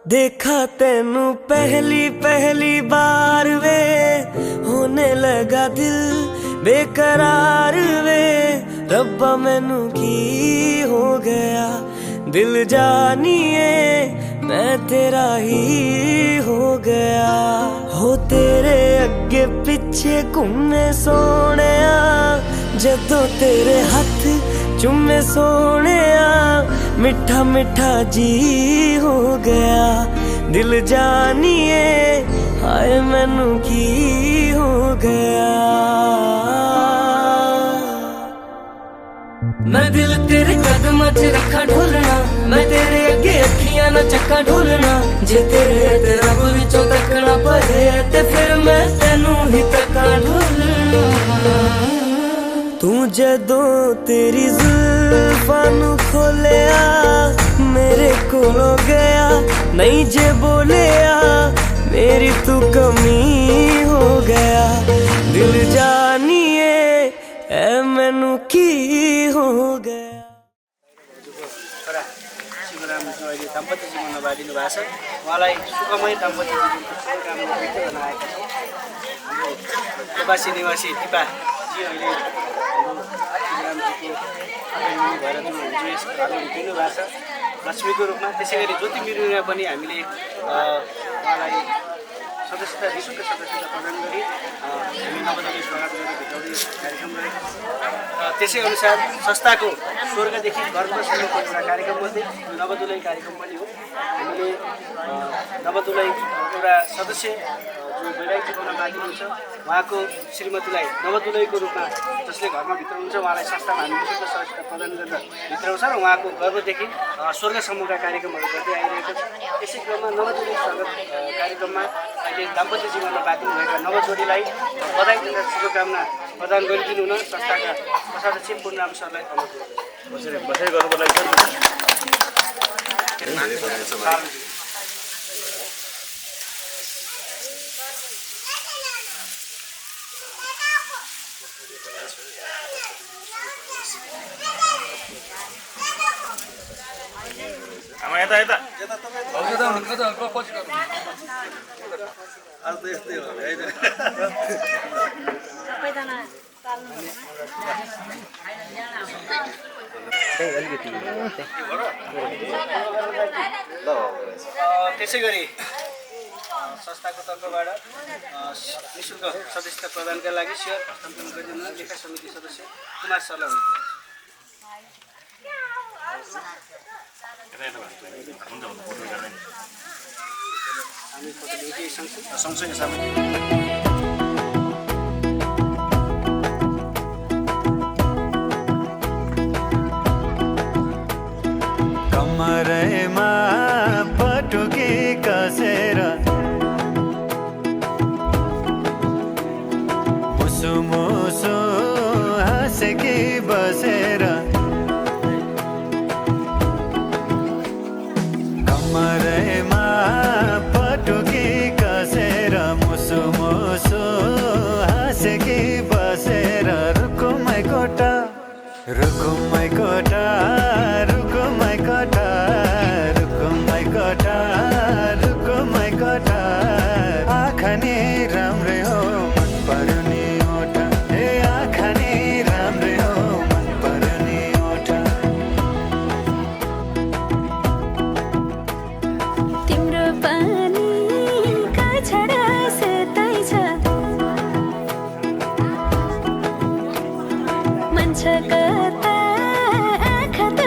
देखा तेनू पहली पहली बार वे, होने लगा दिल बेकरार वे। रब्बा मैनू की हो गया, दिल जानिए मैं तेरा ही हो गया। हो तेरे अगे पिछे घूमे सोने, जदों तेरे हथ चुमे सोने, मिठा मिठा जी हो गया। दिल जानिए हाय मैनू की हो गया। मैं दिल तेरे कदमां च रखा ढोलना, मैं तेरे अगे अखियां ना चक्का ढोलना। जे तेरे ते रब विचों तकना पए ते फिर मैं तेनू ही तक्का ढोलना। तू जदों तेरी जुल्फां नू खोलिया, मेरे कोलों गया नहीं जे बोलिया। मेरी तू कमी हो गया, दिल जानिए ऐ मैनू की हो गया। अहिले दाम्पत्य जीवनमा बाँधिनु भएको छ। उहाँलाई सुखमय दाम्पत्य जीवनको शुभकामना व्यक्त गर्न आएका छौँ। हाम्रो प्रवासी निवासी दिपाजी अहिले शिवरामजीको भएर जुन यस आगो दिनु भएको छ लक्ष्मीको रूपमा। त्यसै गरी ज्योति मिरुमा पनि हामीले उहाँलाई सदस्यता निःशुल्क सदस्यता प्रदान गरी हामी नवदलीय स्वागत गरेर भेटाउने कार्यक्रम गरेका छौँ। त्यसै अनुसार संस्थाको स्वर्गदेखि घरसम्मको एउटा कार्यक्रममध्ये नवदुलही कार्यक्रम पनि हो। हामीले नवदुलही एउटा सदस्य जो वैवाहिक जीवनमा बाँकी हुन्छ उहाँको श्रीमतीलाई नवदुलहीको रूपमा जसले घरमा भित्र हुन्छ उहाँलाई संस्थामा हामी निःशुल्क सदस्यता प्रदान गरेर भित्राउँछ र उहाँको गर्भदेखि स्वर्गसम्मका कार्यक्रमहरू गर्दै आइरहेको छ। यसै क्रममा नवदुलही स्वागत कार्यक्रममा अहिले दाम्पत्य जीवनमा बाँधिनु भएका नवजोडीलाई बधाई तथा शुभकामना प्रदान गरिदिनु हुन संस्थाका कोषाध्यक्ष पूर्णराम सरलाई अनुरोध बसाइ गर्नुको लागि आमा यता यता आज त यस्तै हो है। त्यसै गरी संस्थाको तर्फबाट निःशुल्क सदस्यता प्रदानका लागि सेयर हस्तान्तरण गरिदिनु लेखा समिति सदस्य कुमार सरलाई हामी फोटो सँगसँगै सामने कमरमा पटुकी कसेर मुसु मुसु हाँसेकी बसेर कमरमा पटुकी कसेर मुसु मुसु हाँसेकी बसेर रुकुमै कोटा रुकुमै कोटा रुकुमै कोटा रुकुमै कोटा रुकुमै कोटा आँखा नि राम्रै हो मन पर्यो नि ओठा ए आँखा नि राम्रै हो मन पर्यो नि ओठा। तिम्रो पानी का छडा सेतै छ मन छ कता आँखा त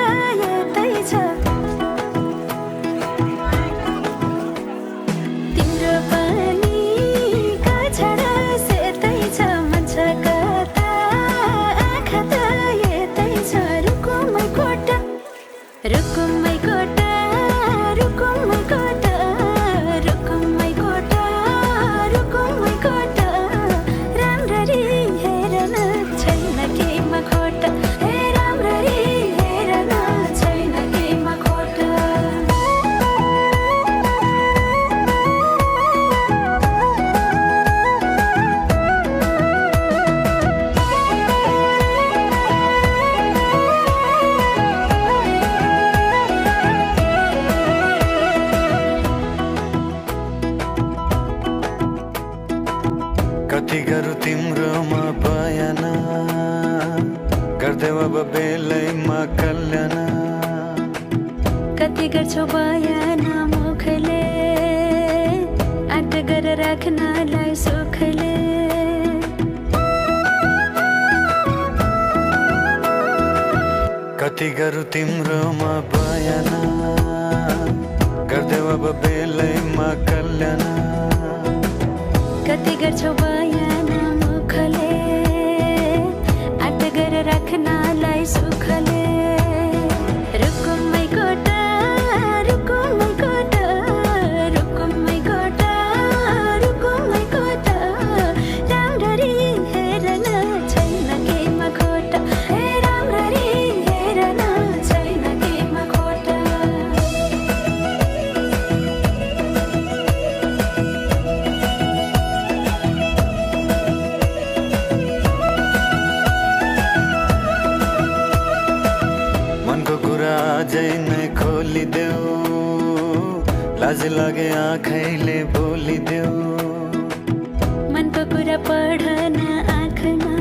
बेलैमा कल्याण कति गर्छौ बयान मुखले आँट गरेर राख्नलाई सुखले कति गरौँ तिम्रोमा बयान गर्देऊ अब बेलैमा कल्याण कति गर्छौ बयान मुखले आँट गरेर राख्नलाई सुखले रुकुमै कोटा रुकुमै कोटा रुकुमै कोटा रुकुमै कोटा राम्ररी हेर्न छैन केमा खोटा हे राम्ररी हेर्न छैन केमा खोटा मनको कुरा अझै नै खोलिदेऊ लाज लागे आँखैले बोलिदेऊ मनको कुरा पढ्न आँखमा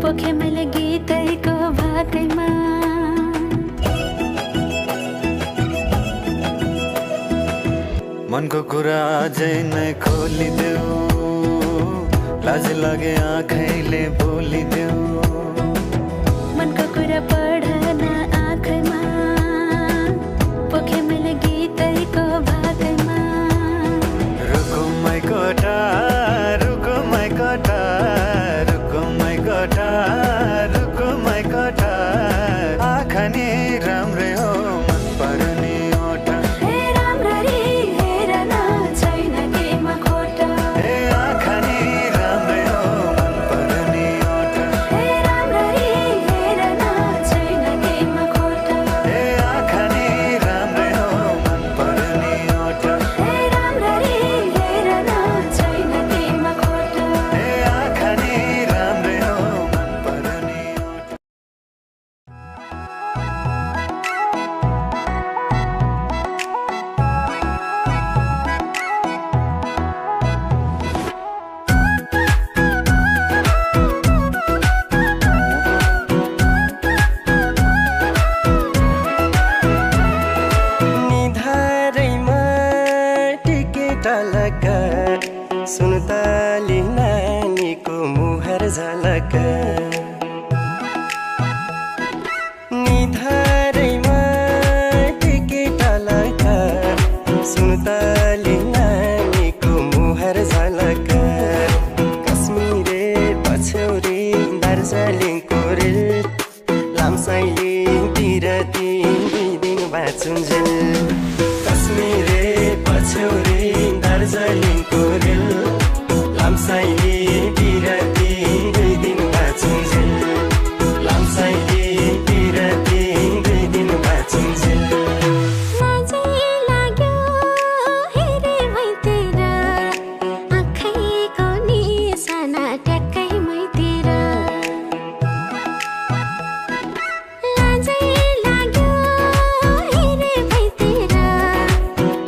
पोखे मैले गीतैको भाकैमा मनको कुरा अझै नै खोलिदेऊ लाज लागे आँखैले बोलिदेऊ मनको कुरा पढ्न आँखमा पोखे मैले गीतैको भाकैमा रुकुमै कोटा रुकुमै कोटा रुकुमै कोटा रुकुमै कोटा आँखा नि राम्रै हो मन पर्ने ओठा हे राम्ररी हेर्न छैन केमा खोटा ए आँखा नि राम्रै हो मन पर्ने ओठा हे राम्ररी हेर्न छैन केमा खोटा ए आँखा नि राम्रै हो मन पर्ने ओठा हे राम्ररी हेर्न छैन केमा खोटा ए आँखा नि राम्रै हो मन पर्ने ओठा निधारैमा टिकेट लगा सुनताली नानीको मुहार झलक निधारैमा टिकेट लगा सुनताली नानीको मुहार झलक कश्मीरे पछ्यौरी दार्जिलिङको रेल लामसाइली तिरती 2 दिन बाँचुन्जेल कश्मीरे पछ्यौरी दार्जिलिङको रेल लामसाइली तिरती 2 दिन बाँचुन्जेल लामसाइली तिरती 2 दिन बाँचुन्जेल लाजै लाग्यो हेरे मैतिर आँखैको निशाना ट्याक्कै मैतिर लाजै लाग्यो हेरे मैतिर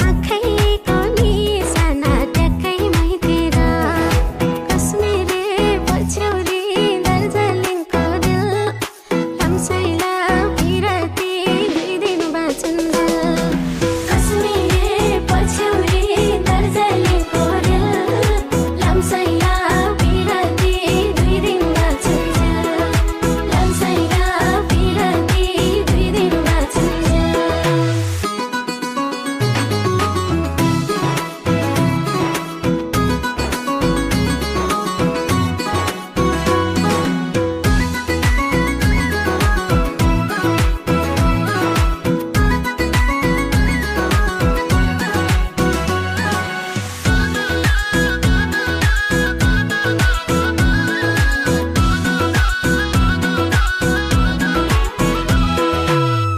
आँखैको निशाना ट्याक्कै मैतिर कश्मीरे पछ्यौरी दार्जिलिङको रेल लामसाइला पिरती 2 दिन बाँचुन्जेल कश्मीरे पछ्यौरी दार्जिलिङको रेल लामसाइला पिरती 2 दिन बाँचुन्जेल लामसाइला पिरती 2 दिन बाँचुन्जेल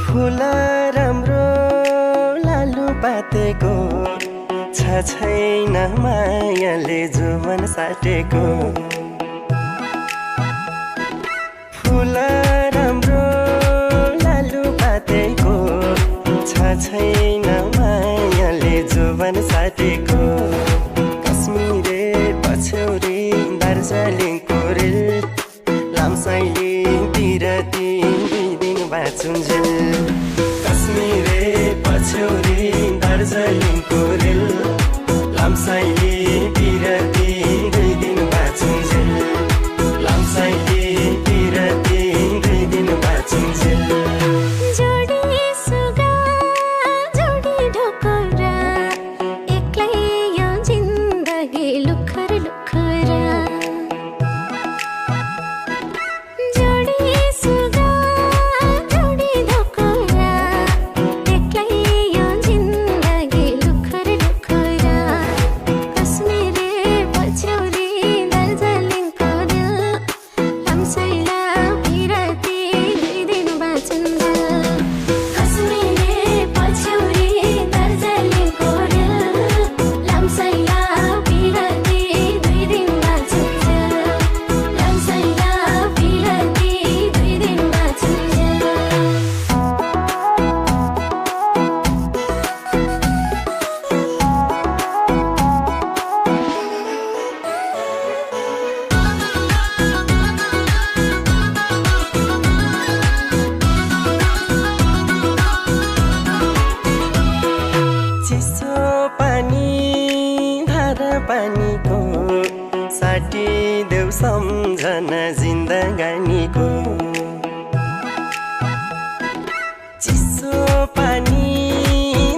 फुल राम्रो लालु पातेको छैन मायाले जुवन साटेको फुल राम्रो लालु पातेको छैन मायाले जुवन साटेको कश्मीरे पछ्यौरी दार्जिलिङको रेल लामसाइली तिर पिरती दुई दिन बाँचुन्जेल कश्मीरे पछ्यौरी दार्जिलिङको रेल लाम्साइले पिरती दुई दिन बाँचुन्जेल लाम्साइले पिरती दुई दिन बाँचुन्जेल जोडी सुगा जोडी ढोकरा एक्लै यो जिन्दगी लुखर लुखरा जोडी सुगा जोडी ढोकरा एक्लै यो जिन्दगी लुखर लुखरा कश्मीरे पछ्यौरी दार्जिलिङको दिल लाम्साइला पिरती दुई दिन बाँचुन्जेल कश्मीरे पछ्यौरी दार्जिलिङको दिल लाम्साइला पिरती दुई दिन बाँचुन्जेल लाम्साइला पिरती दुई दिन बाँचुन्जेल चिसो पानी धारा पानीको साठी देऊ सम्झना जिन्दगानीको चिसो पानी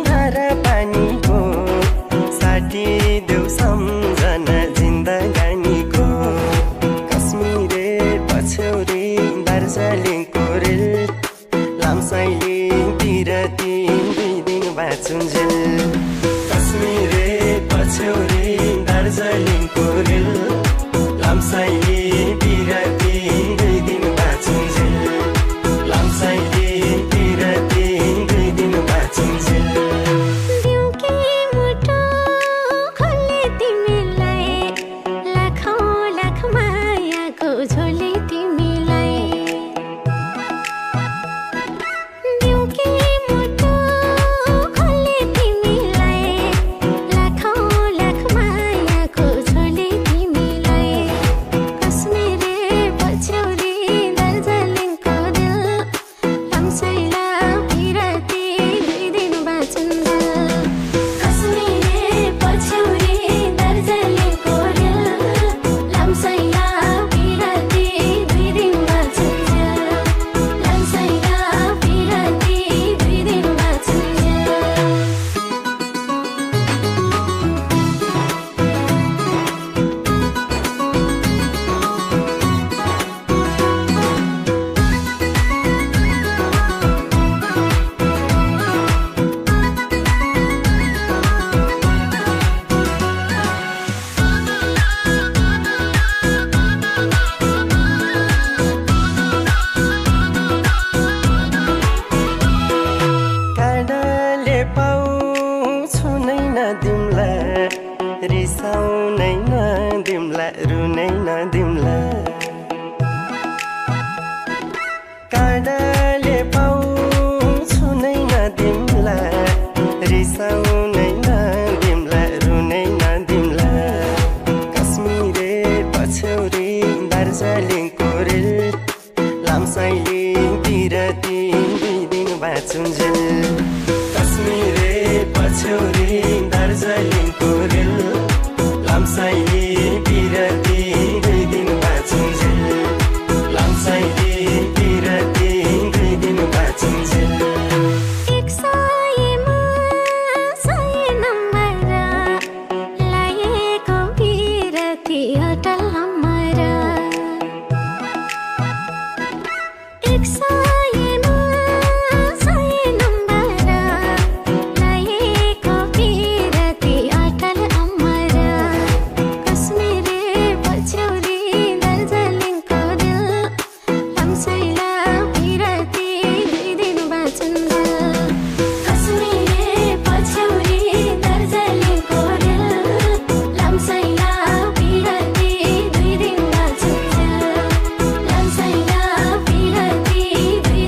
धारा पानीको साठी देऊ सम्झना जिन्दगानीको कश्मीरे पछ्यौरी दार्जिलिङको रेल लाम्साइले पिरती दुई दिन बाँचुन्जेल कश्मीरे पछ्यौरी दार्जिलिङको रेल लाम्साइले पिरती दुई दिन बाँचुन्जेल लाम्साइले पिरती दुई दिन बाँचुन्जेल दिउँके मुटु खोले तिमीलाई लाखौँ लाख मायाको झोली तिमीलाई दिउँके मुटु खोले तिमीलाई लाखौँ लाख मायाको झोली तिमीलाई कश्मीरे पछ्यौरी दार्जिलिङको दिल लाम्साइला पिरती दुई दिन बाँचुन्जेल कश्मीरे पछ्यौरी दार्जिलिङको दिल लाम्साइला पिरती दुई दिन बाँचुन्जेल लाम्साइला पिरती दुई दिन बाँचुन्जेल काँडाले पाउँछु नै नदिम्ला रिसाउनै नदिम्ला रुनै नदिम्ला काँडाले पाउँछु नै नदिम्ला रिसाउनै नदिम्ला रुनै नदिम्ला कश्मीरे पछ्यौरी दार्जिलिङको रेल लाम्साइले पिरती दुई दिन बाँचुन्जेल कश्मीरे पछ्यौरी दार्जिलिङको रेल लाम्साइले पिरती दुई दिन बाँचुन्जेल लाम्साइले पिरती दुई दिन बाँचुन्जेल एक सयमा सय नम्बरा लाएको पिरती अटल हमारा एक सयमा सय नम्बरा लाएको पिरती अटल हमारा कश्मीरे पछ्यौरी दार्जिलिङको दिल लाम्साइला पिरती दुई दिन बाँचुन्जेल कश्मीरे पछ्यौरी दार्जिलिङको दिल लाम्साइला पिरती दुई दिन बाँचुन्जेल लाम्साइला पिरती दुई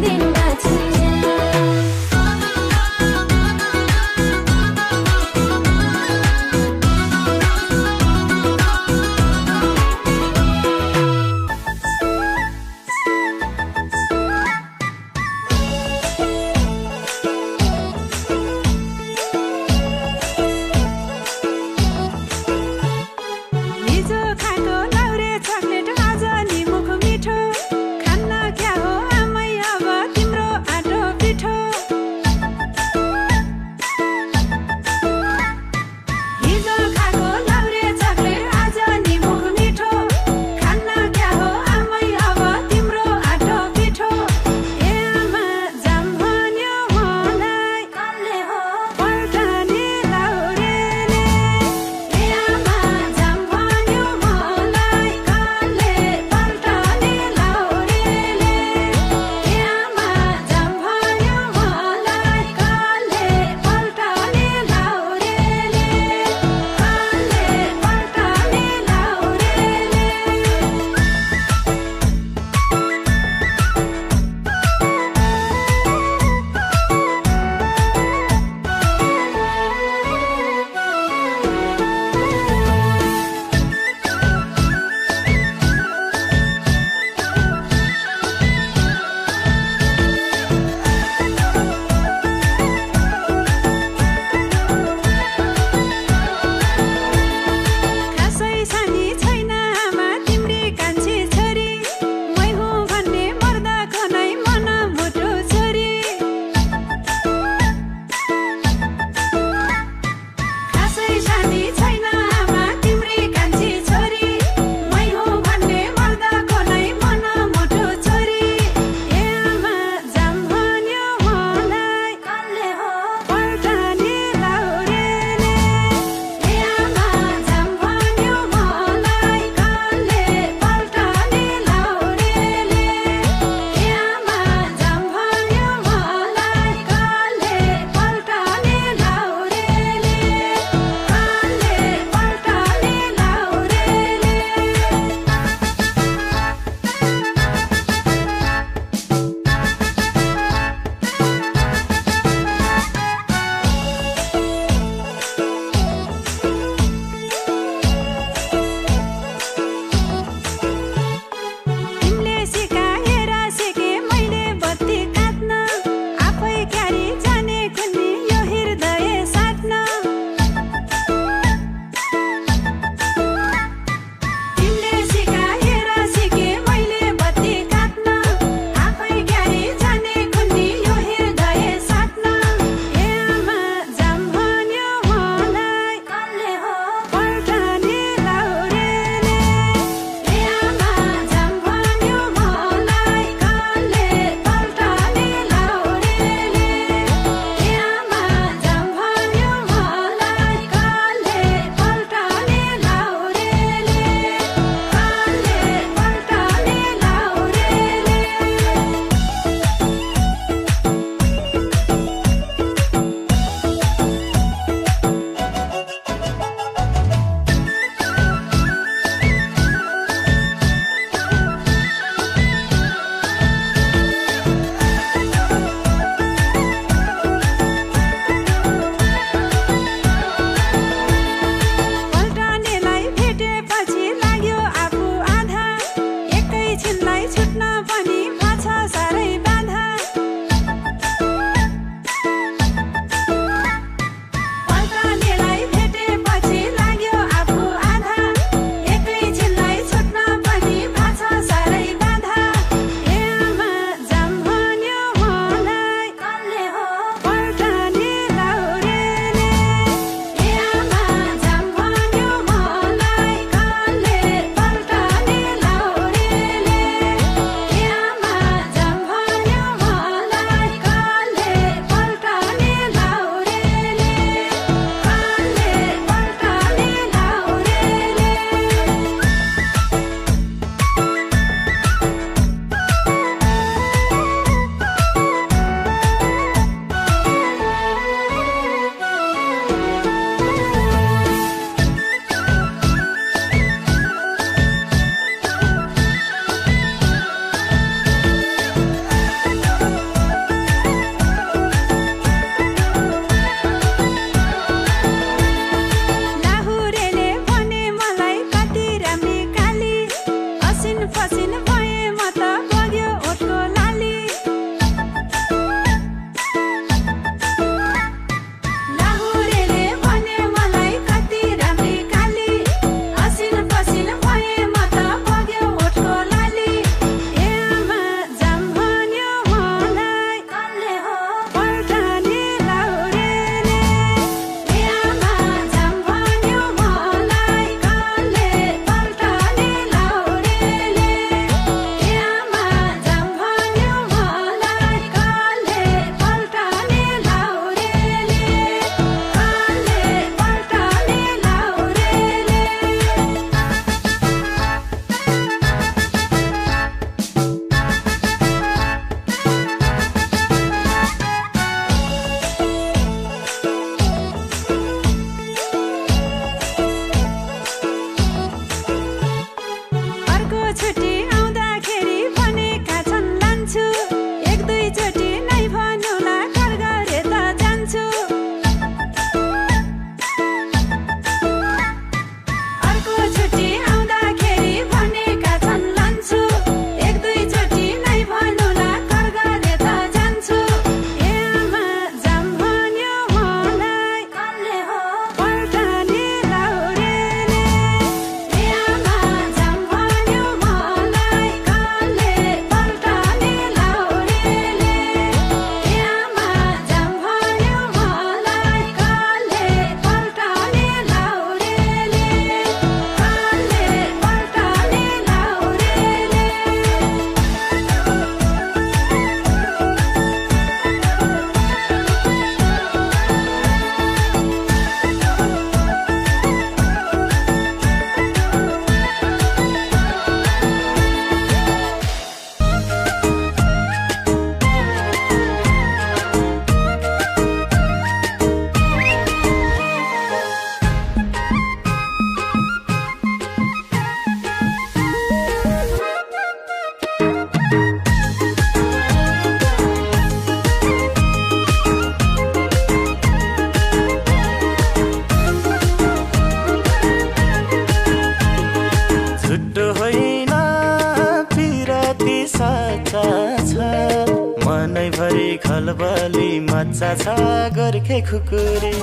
मनैभरि खलबली मच्चा छ गोर्खे खुकुरी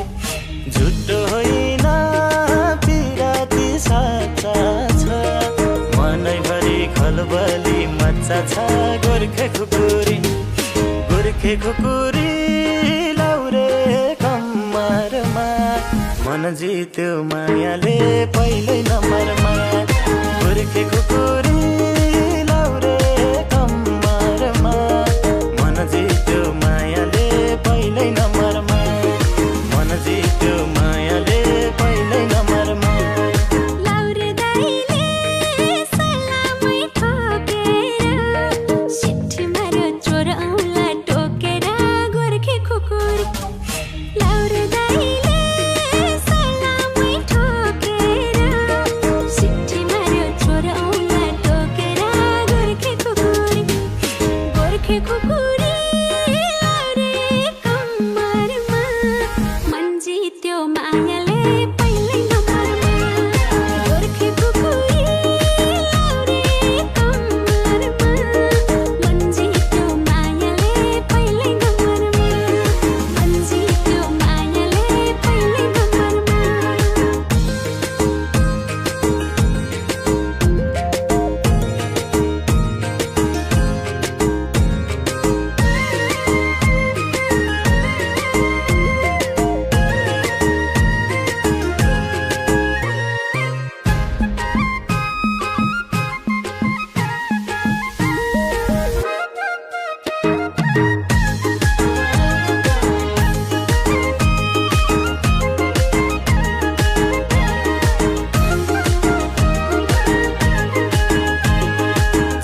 झुटो होइन पिराती साचा छ मनैभरि खलबली मच्चा छ गोर्खे खुकुरी लाउरे कम्मरमा मन जित्यो मायाले पहिल्यै नम्बरमा गोर्खे खुकुरी लाउरे कम्मरमा मन जित्यो मायाले पहिल्यै नम्बरमा मन जित्यो मायाले पहिल्यै नम्बरमा लाउरे दाइले सलामै ठोकेर सिट्ठी मार्यो चोर औँला टोकेर गोर्खे खुकुरी लाउरे दाइले सलामै ठोकेर सिट्ठी मार्यो चोर औँला टोकेर गोर्खे खुकुरी लाउरे कम्मरमा मन जित्यो मायाले पहिल्यै नम्बरमा गोर्खे खुकुरी लाउरे कम्मरमा मन जित्यो मायाले पहिल्यै नम्बरमा मन जित्यो मायाले पहिल्यै नम्बरमा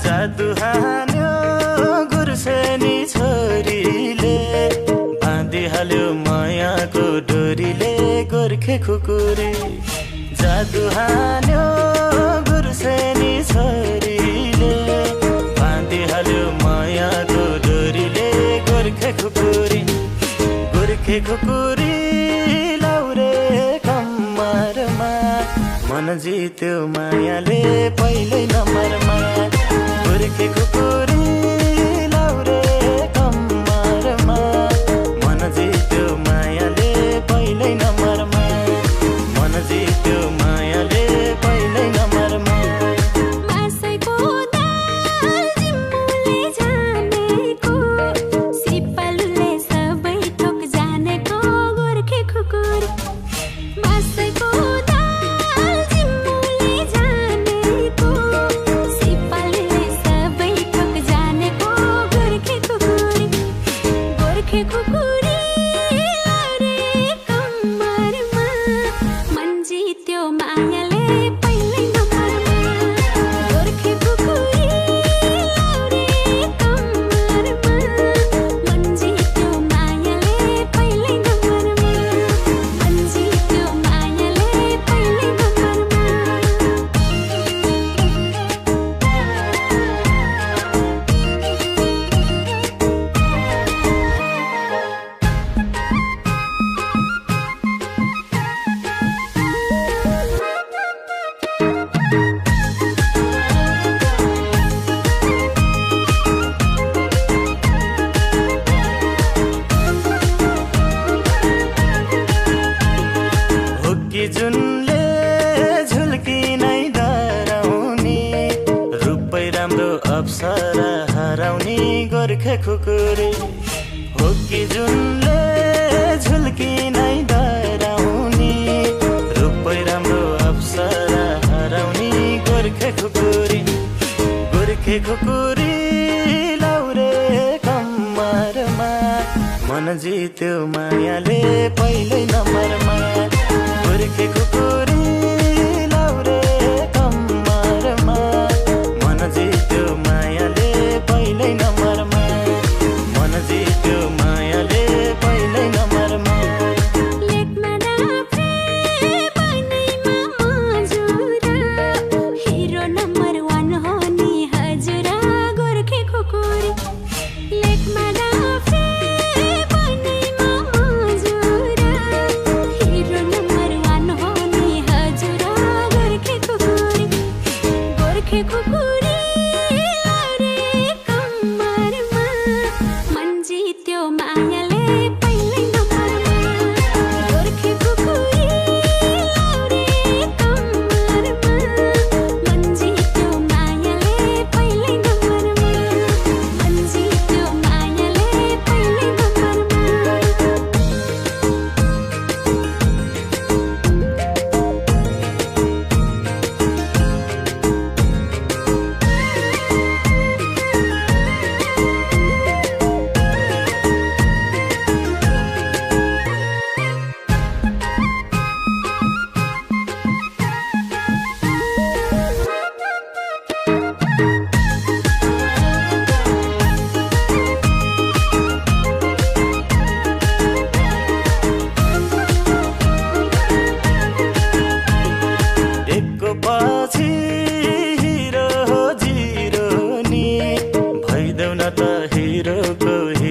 जादु हान्यो गुर्सेनी छोरीले बाँधिहाल्यो मायाको डोरीले गोर्खे खुकुरी जादु हान्यो गुर्सेनी छोरीले बाँधिहाल्यो मायाको डोरीले गोर्खे खुकुरी लाउरे कम्मरमा मन जित्यो मायाले पहिल्यै नम्बरमा गोर्खे खुकुरी लाउरे कम्मरमा मन जित्यो मायाले पहिल्यै नम्बरमा मन जित्यो मायाले पहिल्यै नम्बरमा मासैको दाल जिम्मुले जानेको सिपालुले सबै थोक जानेको गोर्खे खुकुरी मासैको दाल जिम्मुले जानेको सिपालुले सबै थोक जानेको गोर्खे खुकुरी लाउरे कम्मरमा मन जित्यो मायाले पहिल्यै नम्बरमा गोर्खे खुकुरी लाउरे कम्मरमा मन जित्यो मायाले पहिल्यै नम्बरमा मन जित्यो मायाले पहिल्यै नम्बरमा हुक्की जुनले झुल्की नै डराउने रूपै राम्रो अप्सरा हराउने गोर्खे खुकुरी हुक्की जुनले झुल्की नै डराउने रूपै राम्रो अप्सरा हराउने गोर्खे खुकुरी लाउरे कम्मरमा मन जित्यो मायाले पहिल्यै नम्बरमा गोर्खे खुकुरी लाउरे कम्मरमा मन जित्यो मायाले पहिल्यै नम्बरमा मन जित्यो मायाले पहिल्यै नम्बरमा लेखमा डाफ्रे बनैमा मजुरा हिरो नम्बर 1 हो नि हजुर गोर्खे खुकुरी लेखमा डाफ्रे बनैमा मजुरा हिरो नम्बर 1 हो नि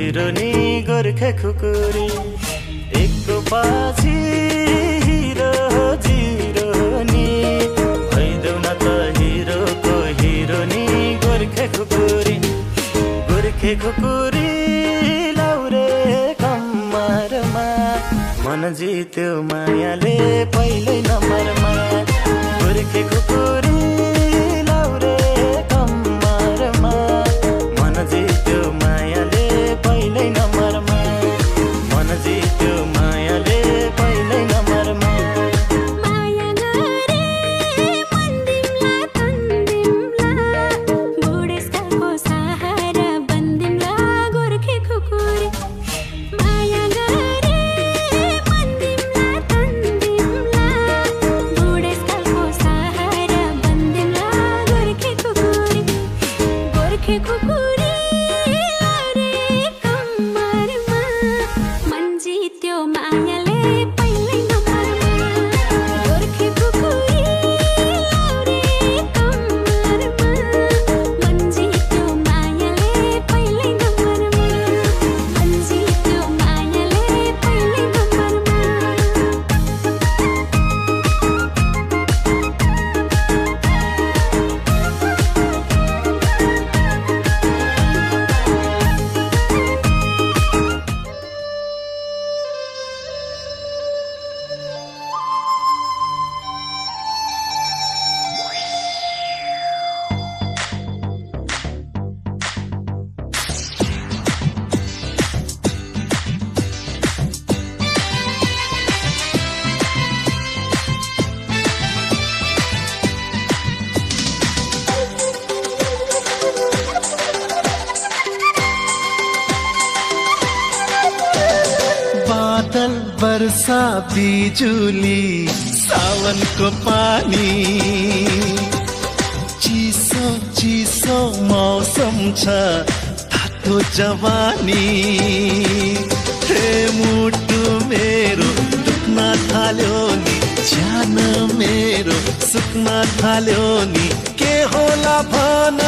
हिरो नि गोर्खे खुकुरी एकको पछि हिरो जिरो नि भइदेऊ न त हिरोको हिरो नि गोर्खे खुकुरी लाउरे कम्मरमा मन जित्यो मायाले पहिल्यै नम्बरमा गोर्खे खुकुरी लाउरे कम्मरमा मन जित्यो मायाले पहिल्यै नम्बरमा मन जित्यो मायाले पहिल्यै नम्बरमा माया गरे मन दिमला तन्दिमला बुढेसकालको सहारा बन्दिमला गोर्खे खुकुरी माया गरे मन दिमला तन्दिमला बुढेसकालको सहारा बन्दिमला गोर्खे खुकुरी लाउरे कम्मरमा मन जित्यो मायाले पहिल्यै नम्बरमा गोर्खे खुकुरी लाउरे कम्मरमा मन जित्यो मायाले पहिल्यै नम्बरमा मन जित्यो मायाले पहिल्यै नम्बरमा बादल वर्षा बिजुली सावनको पानी चिसो चिसो मौसम छ तातो जवानी हे मुटु मेरो दुख्न थाल्यो नि ज्यान मेरो सुक्न थाल्यो नि के होला भन